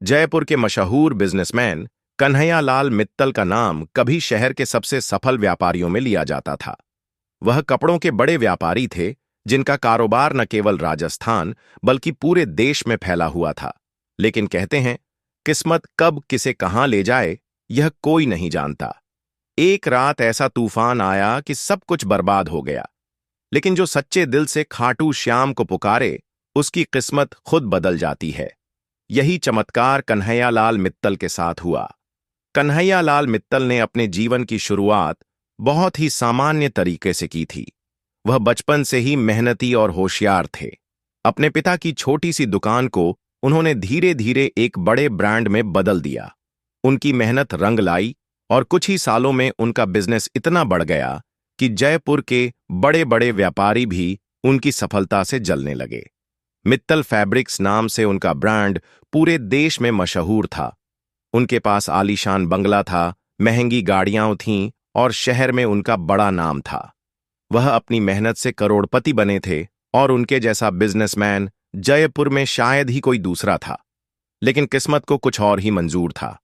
जयपुर के मशहूर बिजनेसमैन कन्हैयालाल मित्तल का नाम कभी शहर के सबसे सफल व्यापारियों में लिया जाता था। वह कपड़ों के बड़े व्यापारी थे, जिनका कारोबार न केवल राजस्थान बल्कि पूरे देश में फैला हुआ था। लेकिन कहते हैं, किस्मत कब किसे कहां ले जाए, यह कोई नहीं जानता। एक रात ऐसा तूफान आया कि सब कुछ बर्बाद हो गया। लेकिन जो सच्चे दिल से खाटू श्याम को पुकारे, उसकी किस्मत खुद बदल जाती है। यही चमत्कार कन्हैयालाल मित्तल के साथ हुआ। कन्हैयालाल मित्तल ने अपने जीवन की शुरुआत बहुत ही सामान्य तरीके से की थी। वह बचपन से ही मेहनती और होशियार थे। अपने पिता की छोटी सी दुकान को उन्होंने धीरे धीरे एक बड़े ब्रांड में बदल दिया। उनकी मेहनत रंग लाई और कुछ ही सालों में उनका बिजनेस इतना बढ़ गया कि जयपुर के बड़े बड़े व्यापारी भी उनकी सफलता से जलने लगे। मित्तल फैब्रिक्स नाम से उनका ब्रांड पूरे देश में मशहूर था। उनके पास आलीशान बंगला था, महंगी गाड़ियां थीं और शहर में उनका बड़ा नाम था। वह अपनी मेहनत से करोड़पति बने थे और उनके जैसा बिजनेसमैन जयपुर में शायद ही कोई दूसरा था। लेकिन किस्मत को कुछ और ही मंजूर था।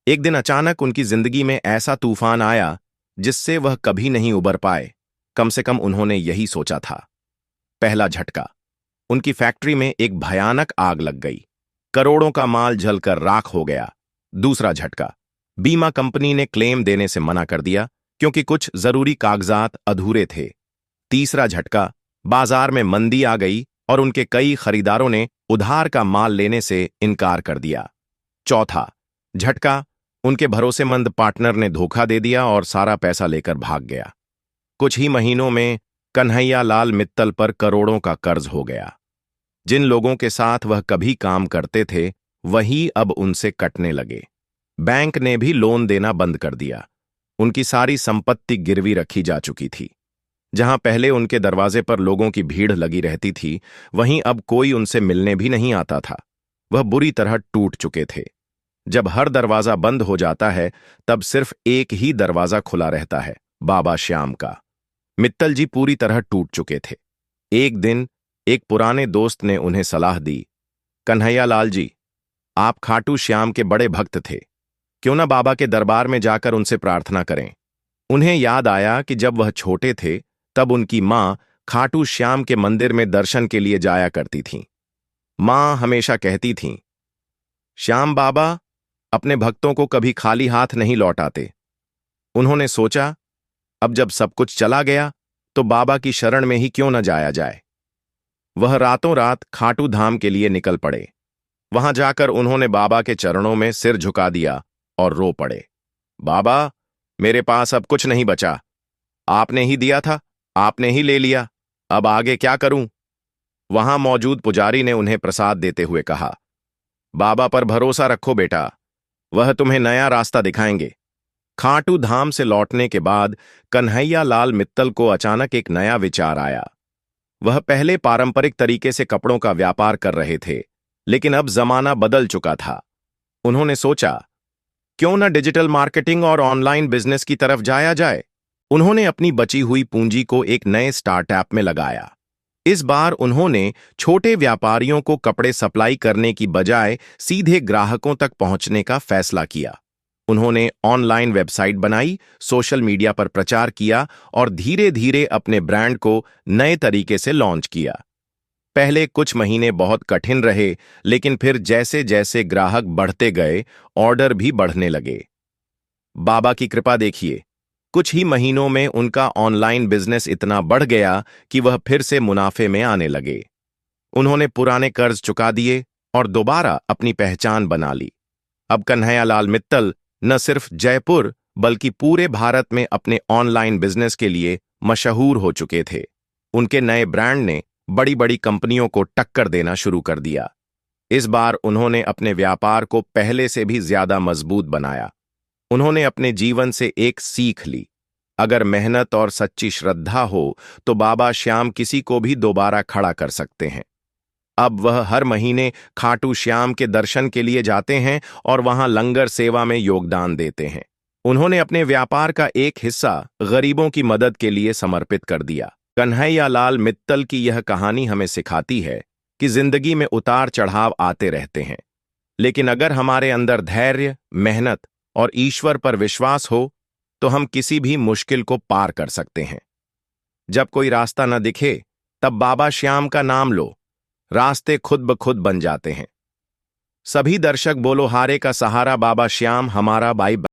एक दिन अचानक उनकी जिंदगी में ऐसा तूफान आया जिससे वह कभी नहीं उबर पाए। कम से कम उन्होंने यही सोचा था। पहला झटका, उनकी फैक्ट्री में एक भयानक आग लग गई। करोड़ों का माल जलकर राख हो गया। दूसरा झटका, बीमा कंपनी ने क्लेम देने से मना कर दिया क्योंकि कुछ जरूरी कागजात अधूरे थे। तीसरा झटका, बाजार में मंदी आ गई और उनके कई खरीदारों ने उधार का माल लेने से इनकार कर दिया। चौथा झटका, उनके भरोसेमंद पार्टनर ने धोखा दे दिया और सारा पैसा लेकर भाग गया। कुछ ही महीनों में कन्हैयालाल मित्तल पर करोड़ों का कर्ज हो गया। जिन लोगों के साथ वह कभी काम करते थे, वही अब उनसे कटने लगे। बैंक ने भी लोन देना बंद कर दिया। उनकी सारी संपत्ति गिरवी रखी जा चुकी थी। जहां पहले उनके दरवाजे पर लोगों की भीड़ लगी रहती थी, वहीं अब कोई उनसे मिलने भी नहीं आता था। वह बुरी तरह टूट चुके थे। जब हर दरवाजा बंद हो जाता है, तब सिर्फ एक ही दरवाजा खुला रहता है, बाबा श्याम का। मित्तल जी पूरी तरह टूट चुके थे। एक दिन एक पुराने दोस्त ने उन्हें सलाह दी, कन्हैयालाल जी, आप खाटू श्याम के बड़े भक्त थे, क्यों ना बाबा के दरबार में जाकर उनसे प्रार्थना करें। उन्हें याद आया कि जब वह छोटे थे, तब उनकी मां खाटू श्याम के मंदिर में दर्शन के लिए जाया करती थीं। मां हमेशा कहती थीं, श्याम बाबा अपने भक्तों को कभी खाली हाथ नहीं लौटाते। उन्होंने सोचा, अब जब सब कुछ चला गया, तो बाबा की शरण में ही क्यों न जाया जाए। वह रातों रात खाटू धाम के लिए निकल पड़े। वहां जाकर उन्होंने बाबा के चरणों में सिर झुका दिया और रो पड़े। बाबा, मेरे पास अब कुछ नहीं बचा। आपने ही दिया था, आपने ही ले लिया, अब आगे क्या करूं। वहां मौजूद पुजारी ने उन्हें प्रसाद देते हुए कहा, बाबा पर भरोसा रखो बेटा, वह तुम्हें नया रास्ता दिखाएंगे। खाटू धाम से लौटने के बाद कन्हैयालाल मित्तल को अचानक एक नया विचार आया। वह पहले पारंपरिक तरीके से कपड़ों का व्यापार कर रहे थे, लेकिन अब जमाना बदल चुका था। उन्होंने सोचा, क्यों न डिजिटल मार्केटिंग और ऑनलाइन बिजनेस की तरफ जाया जाए। उन्होंने अपनी बची हुई पूंजी को एक नए स्टार्टअप में लगाया। इस बार उन्होंने छोटे व्यापारियों को कपड़े सप्लाई करने की बजाय सीधे ग्राहकों तक पहुंचने का फैसला किया। उन्होंने ऑनलाइन वेबसाइट बनाई, सोशल मीडिया पर प्रचार किया और धीरे धीरे अपने ब्रांड को नए तरीके से लॉन्च किया। पहले कुछ महीने बहुत कठिन रहे, लेकिन फिर जैसे जैसे ग्राहक बढ़ते गए, ऑर्डर भी बढ़ने लगे। बाबा की कृपा देखिए, कुछ ही महीनों में उनका ऑनलाइन बिजनेस इतना बढ़ गया कि वह फिर से मुनाफे में आने लगे। उन्होंने पुराने कर्ज चुका दिए और दोबारा अपनी पहचान बना ली। अब कन्हैयालाल मित्तल न सिर्फ जयपुर बल्कि पूरे भारत में अपने ऑनलाइन बिजनेस के लिए मशहूर हो चुके थे। उनके नए ब्रांड ने बड़ी बड़ी कंपनियों को टक्कर देना शुरू कर दिया। इस बार उन्होंने अपने व्यापार को पहले से भी ज्यादा मजबूत बनाया। उन्होंने अपने जीवन से एक सीख ली, अगर मेहनत और सच्ची श्रद्धा हो तो बाबा श्याम किसी को भी दोबारा खड़ा कर सकते हैं। अब वह हर महीने खाटू श्याम के दर्शन के लिए जाते हैं और वहां लंगर सेवा में योगदान देते हैं। उन्होंने अपने व्यापार का एक हिस्सा गरीबों की मदद के लिए समर्पित कर दिया। कन्हैयालाल मित्तल की यह कहानी हमें सिखाती है कि जिंदगी में उतार चढ़ाव आते रहते हैं, लेकिन अगर हमारे अंदर धैर्य, मेहनत और ईश्वर पर विश्वास हो तो हम किसी भी मुश्किल को पार कर सकते हैं। जब कोई रास्ता न दिखे तब बाबा श्याम का नाम लो, रास्ते खुद ब खुद बन जाते हैं। सभी दर्शक बोलो, हारे का सहारा बाबा श्याम हमारा। बाई